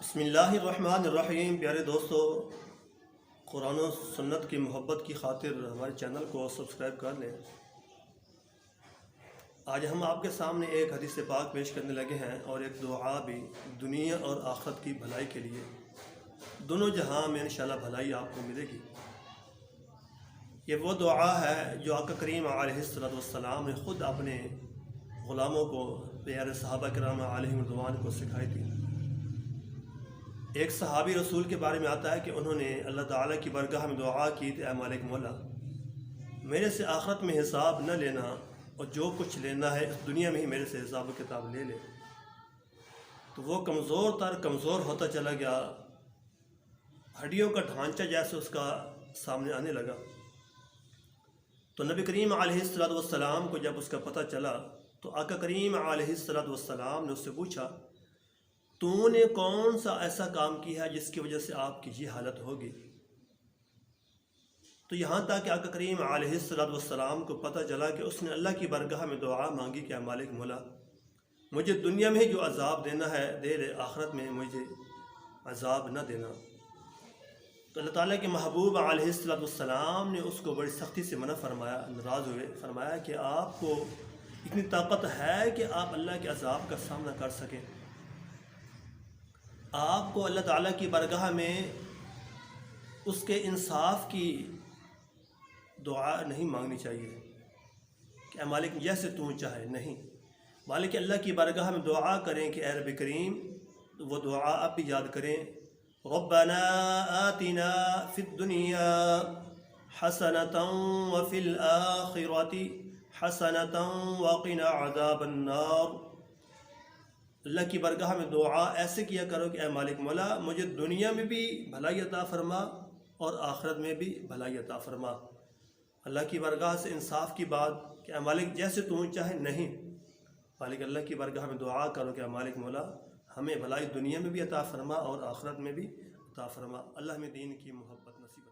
بسم اللہ الرحمن الرحیم۔ پیارے دوستو، قرآن و سنت کی محبت کی خاطر ہمارے چینل کو سبسکرائب کر لیں۔ آج ہم آپ کے سامنے ایک حدیث پاک پیش کرنے لگے ہیں اور ایک دعا بھی دنیا اور آخرت کی بھلائی کے لیے، دونوں جہاں میں انشاءاللہ بھلائی آپ کو ملے گی۔ یہ وہ دعا ہے جو آقا کریم علیہ السلام نے خود اپنے غلاموں کو، پیارے صحابہ کرام علیہم رضوان کو سکھائی تھی۔ ایک صحابی رسول کے بارے میں آتا ہے کہ انہوں نے اللہ تعالیٰ کی بارگاہ میں دعا کی تھی، اے مالک مولا، میرے سے آخرت میں حساب نہ لینا، اور جو کچھ لینا ہے اس دنیا میں ہی میرے سے حساب و کتاب لے لے۔ تو وہ کمزور ہوتا چلا گیا، ہڈیوں کا ڈھانچہ جیسے اس کا سامنے آنے لگا۔ تو نبی کریم علیہ السلام کو جب اس کا پتہ چلا تو آقا کریم علیہ السلام نے اس سے پوچھا، تو نے کون سا ایسا کام کیا ہے جس کی وجہ سے آپ کی یہ حالت ہوگی؟ تو یہاں تک کہ آقا کریم علیہ السلام کو پتہ چلا کہ اس نے اللہ کی بارگاہ میں دعا مانگی کہ اے مالک مولا، مجھے دنیا میں جو عذاب دینا ہے دے لے، آخرت میں مجھے عذاب نہ دینا۔ تو اللہ تعالیٰ کے محبوب علیہ السلام نے اس کو بڑی سختی سے منع فرمایا، ناراض ہوئے، فرمایا کہ آپ کو اتنی طاقت ہے کہ آپ اللہ کے عذاب کا سامنا کر سکیں؟ آپ کو اللہ تعالیٰ کی بارگاہ میں اس کے انصاف کی دعا نہیں مانگنی چاہیے کہ اے مالک جیسے تو چاہے، نہیں، مالک اللہ کی بارگاہ میں دعا کریں کہ اے رب کریم، وہ دعا آپ بھی یاد کریں، ربنا آتنا فی الدنیا حسنۃ وفی الآخرۃ حسنۃ وقنا عذاب النار۔ اللہ کی بارگاہ میں دعا ایسے کیا کرو کہ اے مالک مولا، مجھے دنیا میں بھی بھلائی عطا فرما اور آخرت میں بھی بھلائی عطا فرما۔ اللہ کی بارگاہ سے انصاف کی بات کہ اے مالک جیسے تو چاہے، نہیں، مالک اللہ کی بارگاہ میں دعا کرو کہ اے مالک مولا، ہمیں بھلائی دنیا میں بھی عطا فرما اور آخرت میں بھی عطا فرما۔ اللہ ہمیں دین کی محبت نصیب